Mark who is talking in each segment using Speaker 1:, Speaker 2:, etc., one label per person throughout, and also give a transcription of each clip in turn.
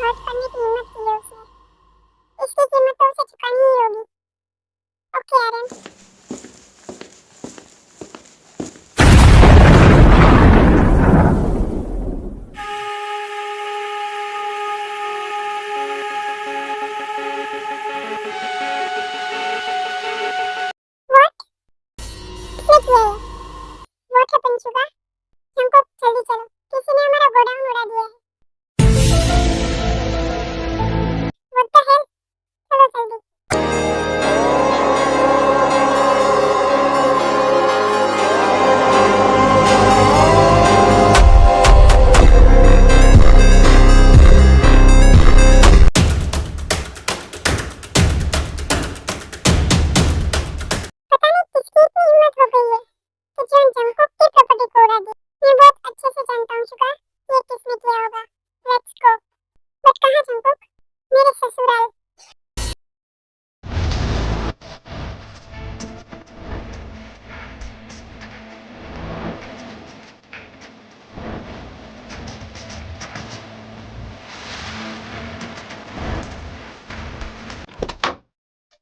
Speaker 1: Hurt करने की हिम्मत की है उसने। इसकी कीमत तो उसे चुकानी ही होगी। Okay Aaron. व्हाट? किसने किया ये? What happened sugar? हमको जल्दी चलो, किसी ने हमारा गोडाउन उड़ा दिया है। What the hell? चलो जल्दी। पता नहीं किसकी इतनी हिम्मत हो गई है कि जो जंगकुक की प्रॉपर्टी को उड़ा दे। मैं बहुत अच्छे से जानता हूँ शुगा, ये किसने किया होगा। Let's go. बट कहाँ जंगकुक? मेरे ससुराल।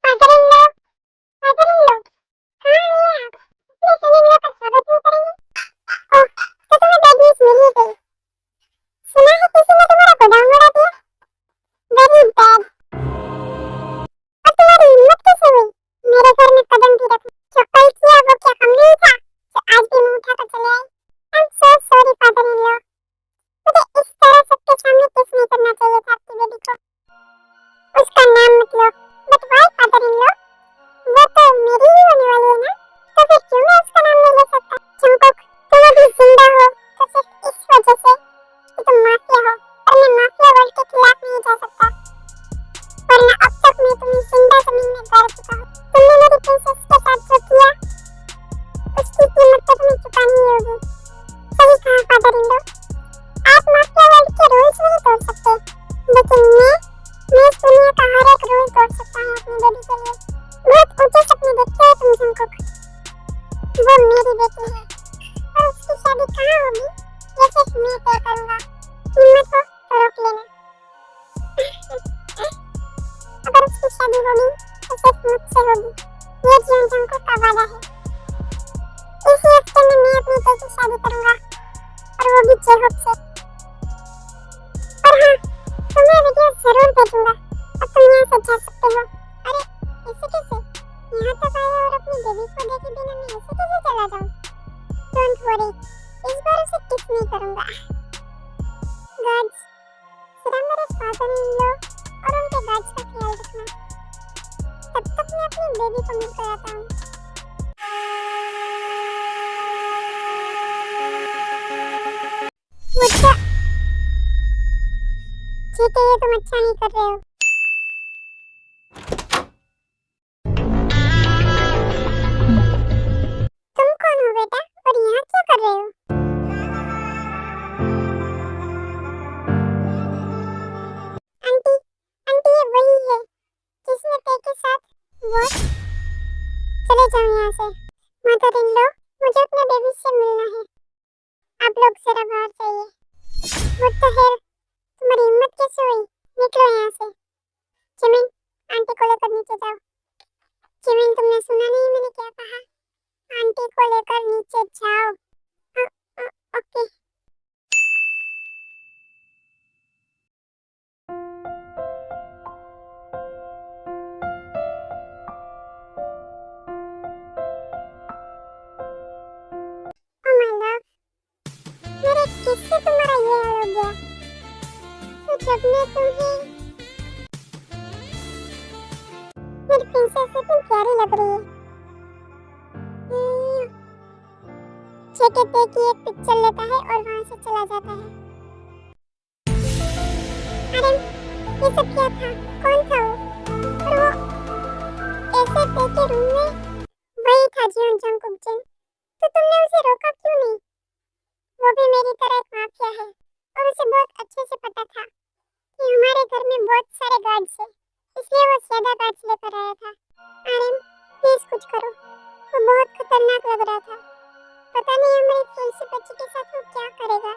Speaker 1: Father in law, father in law, कहाँ हैं आप? अपने सन इन लॉ का स्वागत नहीं करेंगे? ओह, तो तुम्हें बैड न्यूज़ मिल ही गई। सुना है किसी ने तुम्हारा गोडाउन उड़ा दिया। Very bad. और तुम्हारी हिम्मत कैसे हुई मेरे घर में कदम भी रखने? जो कल किया वो क्या कम नहीं था, जो आज भी मुंह उठा कर चले आए? आई am so sorry father in law. मुझे इस तरह सबके सामने किस नहीं करना चाहिए था आपकी बेटी को। उसका नाम मत लो। But why father in law? वो तो मेरी ही होने वाली है ना, तो फिर क्यों मैं उसका नाम नहीं ले सकता? जंगकुक, तुम अभी जिंदा हो तो सिर्फ इस वजह से कि तुम माफिया हो, और मैं माफिया वर्ल्ड के खिलाफ नहीं जा सकता, वरना अब तक मैं तुम्हें जिंदा जमीन में गाड़ चुका हूँ। तुमने मेरी प्रिंसेस के साथ जो किया उसकी कीमत तो तुम्हें चुकानी ही होगी। सही कहा फादर इन लॉ। आप माफिया वर्ल्ड के रूल्स नहीं तोड़ सकते, लेकिन मैं इस दुनिया का हर एक रूल तोड़ सकता हूँ अपनी बेटी के लिए। बहुत ऊंचे सपने देखते हो तुम जंगकुक। वो मेरी बेटी है और उसकी शादी कहाँ होगी ये सिर्फ मैं तय करूंगा। हिम्मत हो तो रोक लेना। अगर उसकी शादी होगी तो सिर्फ मुझसे होगी, ये जियोन जंगकुक का वादा है। इसी हफ्ते में मैं अपनी बेटी की शादी करूंगा, और वो भी जेहोब से। और हाँ, तुम्हें वीडियो जरूर भेजूंगा और तुम यहाँ से जा सकते हो। अरे ऐसे कैसे? यहाँ तक आए और अपनी बेबी को देखे बिना मैं ऐसे कैसे चला जाऊँ? डोंट वरी, इस बार उसे किस नहीं करूँगा। गार्ड्स, जरा मेरे फादर इन लॉ और उनके गार्ड्स का ख्याल रखना। तब तक मैं अपनी बेबी को मिल कर आता हूँ। मुझे ठीक है, ये तुम अच्छा नहीं कर रहे हो। तुम कौन हो बेटा और यहाँ क्या कर रहे हो? आंटी, आंटी ये वही है जिसने ते के साथ वो। चले जाओ यहाँ से। मदर इन लॉ, मुझे अपने बेबी से मिलना है। आप लोग जरा बाहर जाइए। What the hell? तुम्हारी हिम्मत कैसे हुई? निकलो यहाँ से। जिमिन, आंटी को लेकर नीचे जाओ। जिमिन, तुमने सुना नहीं मैंने क्या कहा? आंटी को लेकर नीचे जाओ। ओके। ओ माय लव, मेरे किससे तुम्हारा ये हाल हो गया? तो जब मैं तुम्हें, मेरी प्रिंसेस इतनी प्यारी लग रही है। जैकेट देखिए, एक पिक्चर लेता है और वहां से चला जाता है। अरे ये सब क्या था? कौन था वो? और वो ऐसे देखे रूम में वही था जियोन जंगकुक जिन। तो तुमने उसे रोका क्यों नहीं? वो भी मेरी तरह एक माफिया है और उसे बहुत अच्छे से पता था कि हमारे घर में बहुत सारे गार्ड्स हैं, इसलिए वो ज्यादा गार्ड्स लेकर आया था। आर्यन, प्लीज कुछ करो, वो बहुत खतरनाक लग रहा था। पता नहीं हमारी तुलसी बच्ची के साथ वो क्या करेगा।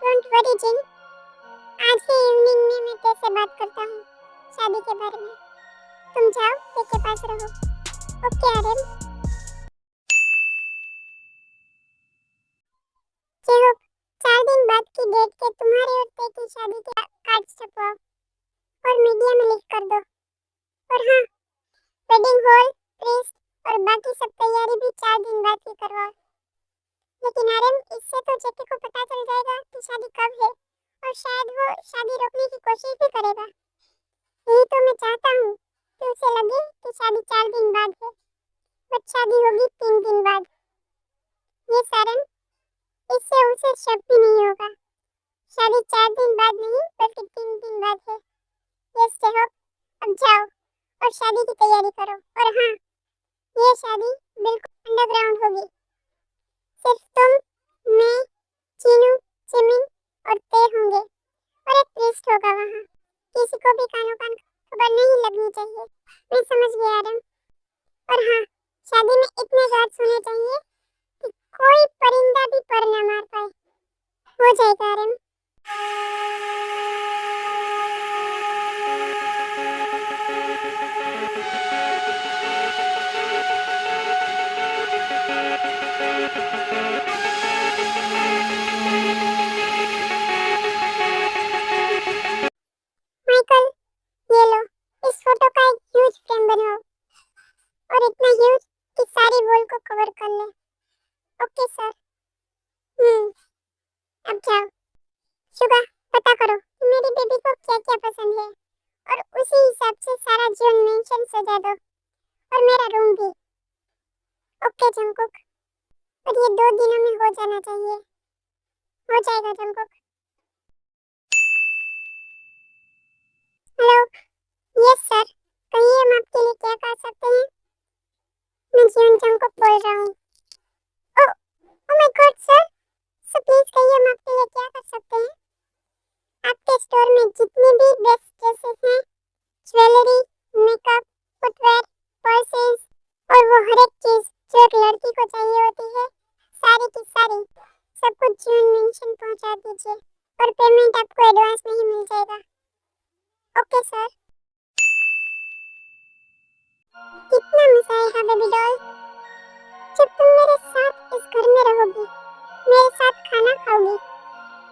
Speaker 1: डोंट वरी जिन, आज के इवनिंग में मैं बात करता हूँ शादी के बारे में। तुम जाओ, एक के पास रहो। ओके आर्यन। चलो 4 दिन बाद की डेट के तुम्हारे और ते की शादी के कार्ड छपवाओ और मीडिया में लीक कर दो। और हाँ, वेडिंग हॉल, प्रीस्ट और बाकी सब तैयारी भी 4 दिन बाद ही करवाओ। लेकिन आर्यन, इससे तो जेके को पता चल जाएगा कि शादी कब है और शायद वो शादी रोकने की कोशिश भी करेगा। यही तो मैं चाहता हूँ कि उसे लगे कि शादी 4 दिन बाद है, बट शादी होगी 3 दिन बाद। ये सारन, इससे उसे शक भी नहीं होगा। शादी 4 दिन बाद नहीं बल्कि 3 दिन बाद है। यस चलो, अब जाओ और शादी की तैयारी करो। और हाँ, ये शादी बिल्कुल अंडरग्राउंड होगी। सिर्फ तुम, मैं, चीनू, जिमिन और ते होंगे और एक प्रीस्ट होगा वहाँ। किसी को भी कानो कान खबर नहीं लगनी चाहिए। मैं समझ गया आर्यन। और हाँ, शादी में इतने गार्ड्स होने चाहिए कि कोई परिंदा भी पर न मार पाए। हो जाएगा आर्यन। माइकल, ये लो, इस फोटो का एक ह्यूज फ्रेम बनवाओ और इतना ह्यूज कि सारी वॉल को कवर कर ले। Okay sir. अब जाओ। शुगा, पता करो कि मेरी बेबी को क्या क्या पसंद है और उसी हिसाब से सारा जोन मेंशन सजा दो और मेरा रूम भी। ओके जंकुक, और ये 2 दिनों में हो जाना चाहिए। हो जाएगा जंकुक। हेलो। यस सर, कहिए, हम आपके लिए क्या कर सकते हैं? मैं जीवन जंकुक बोल रहा हूँ। Oh oh my god sir, so please कहिए, हम आपके लिए क्या कर सकते हैं? आपके स्टोर में जितने भी बेस्ट ड्रेसेस हैं, ज्वेलरी, मेकअप, फुटवेयर, पर्सेस और वो हर एक चीज जो एक लड़की को चाहिए होती है, सारी की सारी सब कुछ जून मेंशन पहुंचा दीजिए और पेमेंट आपको एडवांस में ही मिल जाएगा। Okay sir. कितना मजा आएगा बेबी डॉल, जब तुम मेरे साथ इस घर में रहोगी, मेरे साथ खाना खाओगी,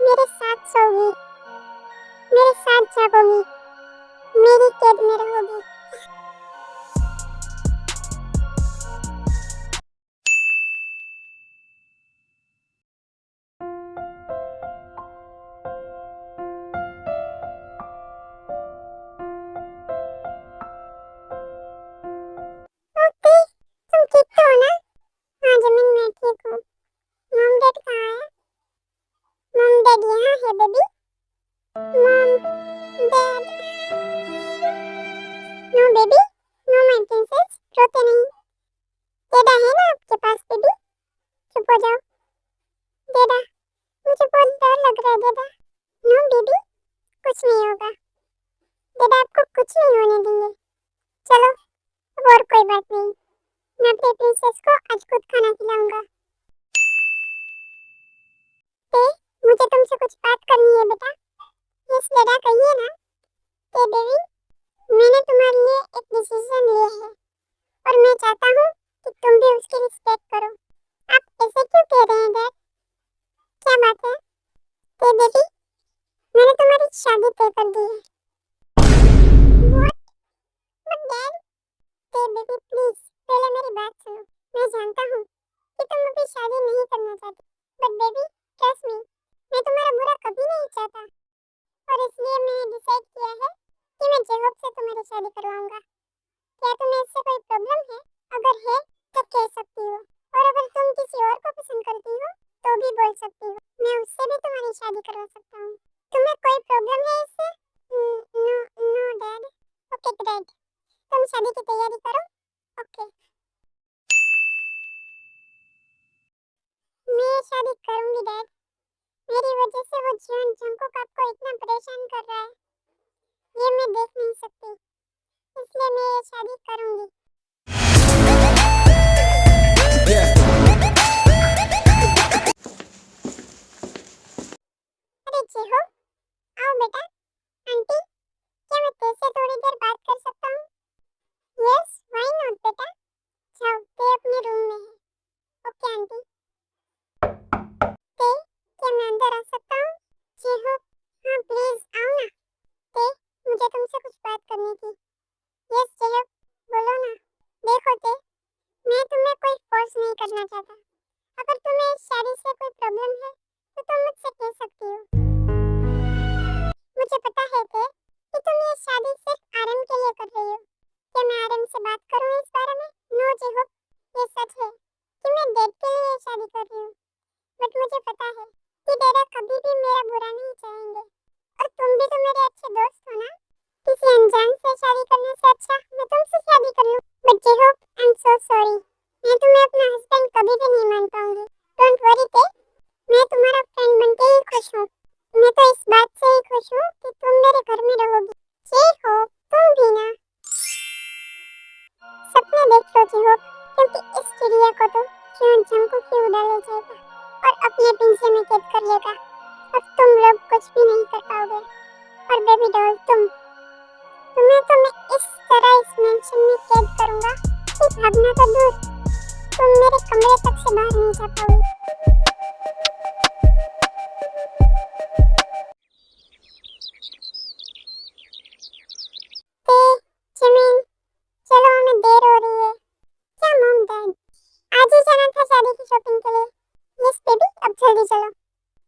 Speaker 1: मेरे साथ सोओगी, मेरे साथ जागोगी, मेरी कैद में रहोगी। ओके, तुम ठीक तो हो ना? हाँ जमीन, मैं ठीक हूँ। मॉम डैड कहाँ है? मॉम डैड यहाँ है baby. Mom dad. No baby, no my princess, रोते नहीं। डेडा है ना आपके पास बेबी? चुप हो जाओ। डेडा, मुझे बहुत डर लग रहा है डेडा। नो बेबी, कुछ नहीं होगा। डेडा आपको कुछ नहीं होने देंगे। चलो, अब और कोई बात नहीं। मैं अपने प्रिंसेस को आज खुद खाना खिलाऊंगा। ते, मुझे तुमसे कुछ बात करनी है बेटा। यस डेडा, कहिए ना। ते बेबी, मैंने तुम्हारे लिए एक डिसीजन लिया है और मैं चाहता हूँ कि तुम भी उसकी रिस्पेक्ट करो। आप ऐसे क्यों कह रहे हैं डैड? क्या बात है? ते बेबी, मैंने तुम्हारी शादी तय कर दी है। व्हाट? But dad. ते बेबी प्लीज, पहले मेरी बात सुनो। मैं जानता हूँ कि तुम अभी शादी नहीं करना चाहती, बट बेबी ट्रस्ट मी, मैं तुम्हारा बुरा कभी नहीं चाहता और इसलिए मैंने डिसाइड किया है कि मैं जेकब से तुम्हारी शादी करवाऊंगा। क्या तुम्हें इससे कोई प्रॉब्लम है? अगर है तो कह सकती हो, और अगर तुम किसी और को पसंद करती हो तो भी बोल सकती हो। मैं उससे भी तुम्हारी शादी करवा सकता हूँ। तुम्हें कोई प्रॉब्लम है इससे? No no dad. Okay great, तुम शादी की तैयारी करो। ओके। मैं शादी करूंगी डैड। मेरी वजह से वो जीवन जंकुक आपको इतना परेशान कर रहा है, ये मैं देख नहीं सकती, इसलिए मैं ये शादी करूंगी। अरे जेहो, आओ बेटा। आंटी, करनी थी। यस जयब, बोलो ना। देखो ते, मैं तुम्हें कोई फोर्स नहीं करना चाहता। अगर तुम्हें इस शादी से कोई प्रॉब्लम है तो तुम मुझसे कह सकती हो। मुझे पता है कि तुम ये शादी सिर्फ आरएम के लिए कर रही हो। क्या मैं आरएम से बात करूं इस बारे में? नो जेहोब, ये सच है कि मैं डैड के लिए शादी कर रही हूँ। बट मुझे पता है कि डैड कभी भी मेरा बुरा नहीं चाहेंगे। और तुम भी तो मेरे अच्छे दोस्त हो ना। किसी अनजान से शादी करने से अच्छा मैं तुमसे शादी कर लूं। बट जेहोब, आई एम सो सॉरी। मैं तुम्हें अपना हस्बैंड कभी भी नहीं मान पाऊंगी। डोंट वरी ते, मैं तुम्हारा फ्रेंड बनके ही खुश हूँ। मैं तो इस बात से ही खुश हूँ कि तुम मेरे घर में रहोगी। जेहोब, तुम भी ना सपने देख लो जेहोब, क्योंकि इस चिड़िया को तो जंकुक ही उड़ा ले जाएगा और अपने पिंजरे में कैद कर लेगा और तुम लोग कुछ भी नहीं कर पाओगे। और बेबी डॉल, तुम्हें तो मैं इस तरह इस मेंशन में कैद करूंगा कि भागना तो दूर, तुम मेरे कमरे तक से बाहर नहीं जा पाओगे। जमीन, चलो हमें देर हो रही है। क्या मॉम डैड, आज ही जाना था शादी की शॉपिंग के लिए? यस बेबी, अब जल्दी चलो।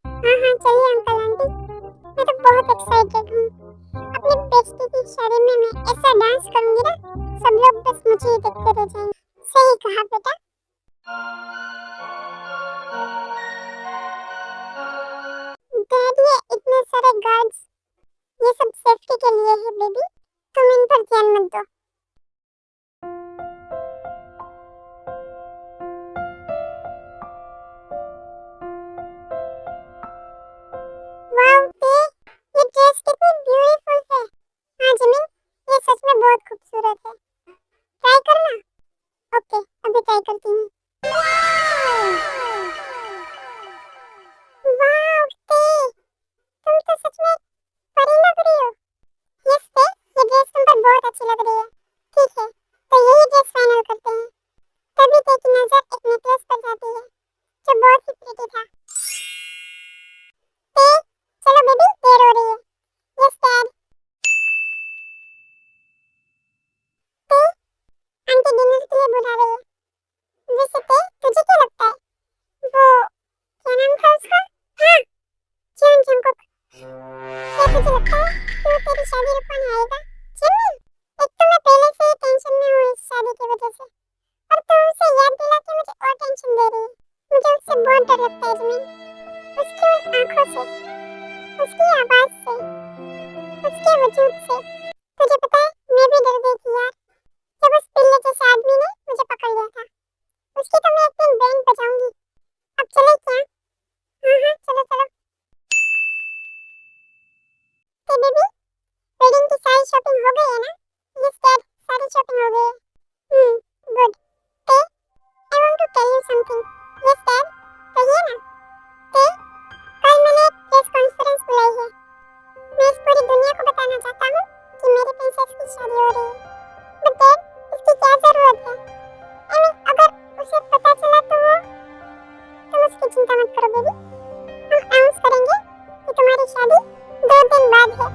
Speaker 1: हाँ हाँ चलिए अंकल आंटी, मैं तो बहुत एक्साइटेड हूँ। अपनी बेटी की शादी में मैं ऐसा डांस करूंगी ना, सब लोग बस मुझे ही देखते रह जाएंगे। सही कहा बेटा। डैड, ये इतने सारे गार्ड्स, ये सब सेफ्टी के लिए है बेबी, तुम इन पर ध्यान मत दो। वाओ ते, ये ड्रेस कितनी ब्यूटीफुल है। हाँ जमीन, ये सच में बहुत खूबसूरत है। ट्राई करना। ओके, अभी ट्राई करती हूँ। वाओ ते, तुम तो सच में परी लग रही हो। यस ते, ये ड्रेस तुम पर बहुत अच्छी लग रही है। ठीक है, तो यही ड्रेस फाइनल करते हैं। तभी ते की नजर एक नेकलेस पर जाती है जो बहुत ही प्रिटी था। ते, चलो बेबी, देर हो रही है। Yes dad. ते, आंटी डिनर के लिए बुला रही है। वैसे ते, तुझे क्या लगता है वो क्या नाम था उसका? हाँ, जंकुक। क्या तुझे लगता है कि वो तेरी शादी रुकवाने आएगा? जमीन, एक तो मैं पहले से ही टेंशन में हूँ इस शादी की वजह से, और तू उसे याद दिला के मुझे और टेंशन दे रही है। मुझे उससे बहुत डर लगता है जमीन, उसकी उन आंखों से, उसकी आवाज से, उसके वजूद से। तुझे पता है, मैं भी डर गई थी यार, जब उस पिल्ले जैसे आदमी ने मुझे पकड़ लिया था। उसकी तो मैं एक दिन बैंड बजाऊंगी। अब चले क्या? हाँ हाँ चलो चलो। ते बेबी, वेडिंग की सारी शॉपिंग हो गई है ना? यस डैड, सारी शॉपिंग हो गई है। गुड। ते, I want to tell you something. Yes dad, कहिए ना। ते, कल मैंने एक प्रेस कॉन्फ्रेंस बुलाई है। मैं इस पूरी दुनिया को बताना चाहता हूँ कि मेरी प्रिंसेस की शादी हो रही है। बट डैड, इसकी क्या जरूरत है? आई मीन, अगर उसे पता चला तो तुम उसकी चिंता मत करो बेबी। हम अनाउंस करेंगे कि तुम्हारी शादी 2 दिन बाद है,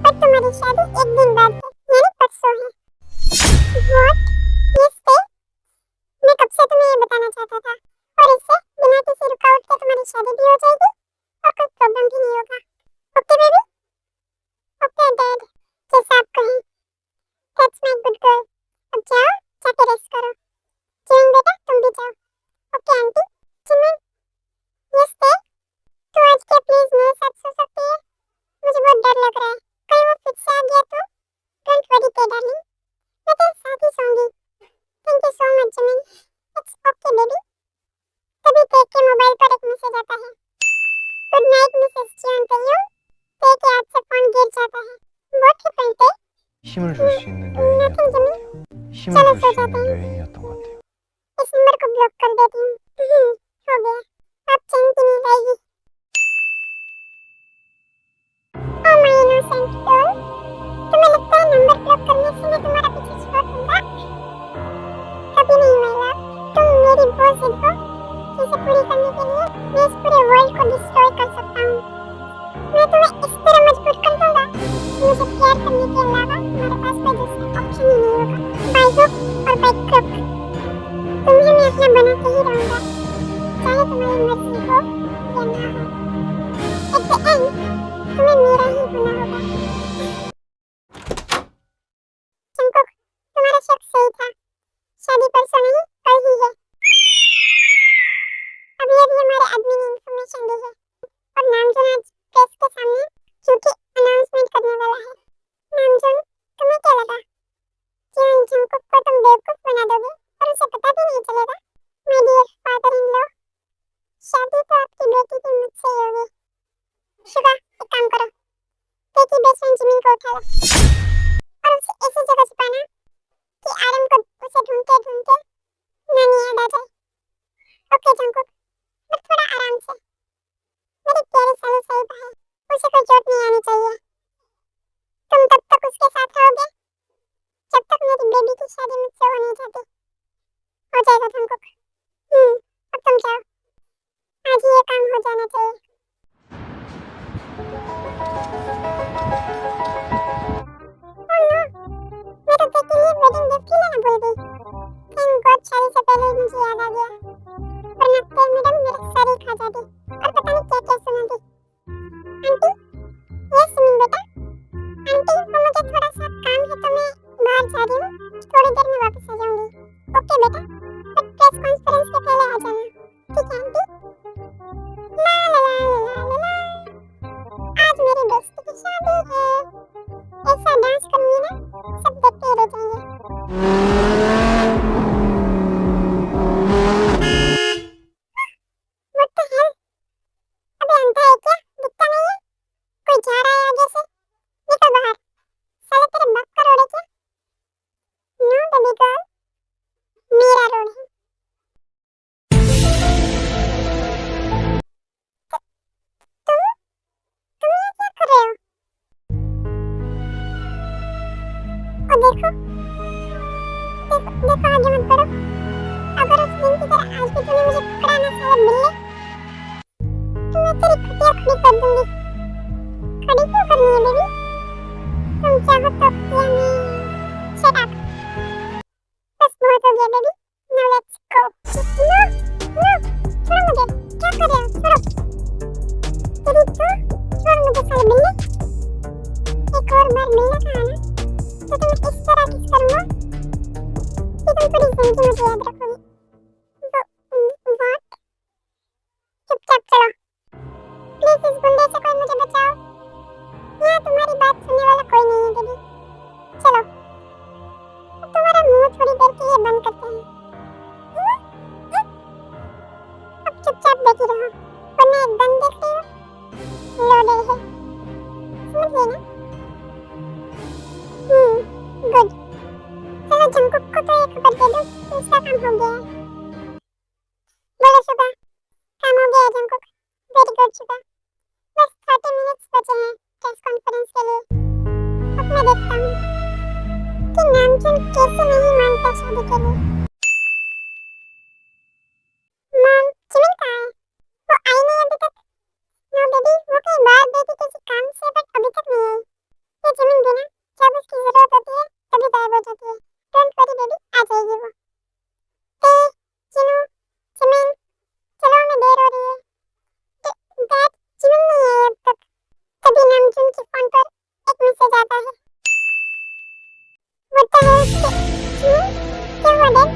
Speaker 1: पर तुम्हारी शादी 1 दिन बाद है, यानी परसों है। व्हाट? यस ते, मैं कब से तुम्हें ये बताना चाहता था, और इससे बिना किसी रुकावट के तुम्हारी शादी भी हो जाएगी और कोई प्रॉब्लम भी नहीं होगा। Okay baby? ओके डैड, जैसा आप कहें। That's my good girl. अब जाओ, जाके रेस्ट करो। जिमिन बेटा, तुम भी जाओ। Okay aunty. जिमिन, यस ते, तू आज क्या प्लीज मेरे साथ सो सकती है? मुझे बहुत डर लग रहा है, कहीं वो फिर से आ गया तो। डोंट वरी ते डार्लिंग, मैं तेरे साथ ही सोऊंगी। Thank you so much Jimin. It's okay baby. तभी ते के मोबाइल पर एक मैसेज आता है। गुड नाइट मिसेस जियोन पेयोन। ते के हाथ से फोन गिर जाता है। व्हाट हैपेंड ते?
Speaker 2: 힘을 줄 수 있는 여행이었던 것 같아요. 힘을 줄 수 있는 여행이었던 것 같아요.
Speaker 1: इस नंबर को ब्लॉक कर देती हूँ। हो गया, अब चैन की नींद आएगी। ओह माय इनोसेंट डॉल, तुम्हें लगता है नंबर ब्लॉक करने से मैं तुम्हारा पीछे छोड़ दूंगा? कभी नहीं माय लव, तुम मेरी वो जिद को जिसे पूरी करने के लिए मैं इस पूरे वर्ल्ड को डिस्ट्रॉय कर सकता हूँ। मैं तुम्हें इस तरह मजबूर कर दूंगा कि मुझे प्यार करने के अलावा तुम्हारे पास की बेस्ट फ्रेंड जिमिन को उठा ला और उसे ऐसी जगह छुपाना कि आरम को उसे ढूंढते ढूंढते नानी याद आ जाए। ओके जंकुक, बट थोड़ा आराम से। मेरी प्यारी साली सही है, उसे कोई चोट नहीं आनी चाहिए। तुम तब तक उसके साथ रहोगे जब तक मेरी बेबी की शादी मुझसे हो नहीं जाती। हो जाएगा जंकुक। अब तुम जाओ, आज ही ये काम हो जाना चाहिए। ओह नो, मैं तो तेरे लिए वेडिंग गिफ्ट ही लेना भूल गई। थैंक गॉड, शादी से पहले ही मुझे याद आ गया, वरना ते मैडम मेरा सर ही खा जाती और पता नहीं क्या क्या सुनाती। आंटी, यस सुमिन बेटा। आंटी, वो मुझे थोड़ा सा काम है तो मैं बाहर जा रही हूँ, थोड़ी देर में वापस आ जाऊंगी। ओके बेटा, बट प्रेस कॉन्फ्रेंस के पहले आ जाना, ठीक है आंटी? ला ला ला ला ला ला, आज मेरी दोस्त की शादी है, ऐसा डांस करूंगी ना सब देखते रह जाएंगे। What the hell? अबे अंधा है क्या? दिखता नहीं है? कोई जा रहा है आगे से? निकल बाहर, साले तेरे बाप का रोड है क्या? नो बेबी गर्ल, मेरा रोड है। तुम ये क्या कर रहे हो? और देखो देखो आगे मत बढ़ो। अगर उस दिन की तरह आज भी तूने मुझे पकड़ा ना साले बिल्ले, तो मैं तेरी खटिया खड़ी कर दूंगी। खड़ी क्यों करनी है बेबी? तुम चाहो तो खटिया में शट अप। बस बहुत हो गया baby, now let's go. No no, छोड़ो मुझे, क्या कर रहे हो? छोड़ो तेरी तो, छोड़ मुझे साले बिल्ले। एक और बार मिलना कहा ना तो तुम्हें इस तरह किस करूंगा कि तुम पूरी जिंदगी मुझे याद रखोगी। व्हाट? चुपचाप चलो, प्लीज इस गुंडे से कोई मुझे बचाओ। यहाँ तुम्हारी बात सुनने वाला कोई नहीं है बेबी। चलो, अब तुम्हारा मुंह थोड़ी देर के लिए बंद करते हैं। अब चुपचाप बैठी रहो, वरना एक गन देख रही हो, लोडेड है, समझ गई ना? गुड। चलो जंकुक को तो एक खबर दे दो, उसका काम हो गया है। बोलो शुभा, काम हो गया है जंकुक। वेरी गुड शुभा। बस 30 मिनट्स बचे हैं प्रेस कॉन्फ्रेंस के लिए। अब मैं देखता हूँ कि नामचुन कैसे नहीं मानता शादी के लिए। मॉम, जिमिन कहाँ है? वो आई नहीं अभी तक। नो बेबी, वो कहीं बाहर गई थी किसी काम से, बट अभी तक नहीं आई। ये जिमिन भी ना, जब उसकी जरूरत होती है तभी गायब हो जाती है। डोंट वरी बेबी, आ जाएगी वो। ते, जिनू, जिमिन, चलो हमें देर हो रही है। डैड, जिमिन नहीं आई अब तक। तभी नामचुन के फोन पर एक मैसेज आता है। What the hell? जिमिन, क्या हुआ डैड?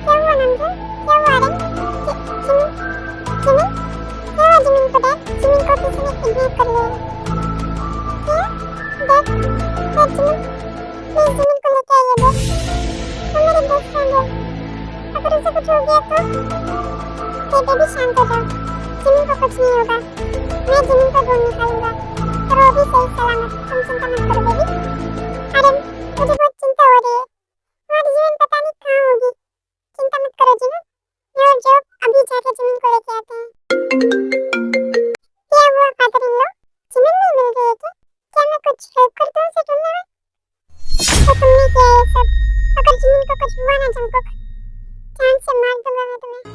Speaker 1: क्या हुआ नामचुन? क्या हुआ आरन? जिमिन, जिमिन, क्या हुआ जिमिन को डैड? जिमिन को किसी ने किडनैप कर लिया है। क्या? डैड, जिमिन, प्लीज जिमिन को लेके आइए डैड। वो मेरी बेस्ट फ्रेंड है, अगर उसे कुछ हो गया तो बेबी शांत हो जाओ, जिमिन को कुछ नहीं होगा। मैं जिमिन को ढूंढ निकालूंगा और वो भी सही सलामत। तुम चिंता मत करो बेबी। आरन, मुझे बहुत चिंता हो रही है, हमारी जिमिन पता नहीं कहाँ होगी। चिंता मत करो जिमिन, मैं और जो अभी जाके जिमिन को लेके आते हैं। क्या हुआ फादर इन लॉ? जिमिन नहीं मिल रही है क्या? क्या मैं कुछ हेल्प कर दूं उसे ढूंढने में? तो तुमने किया ये सब? अगर जिमिन को कुछ हुआ ना जंकुक, जान से मार दूंगा मैं तुम्हें।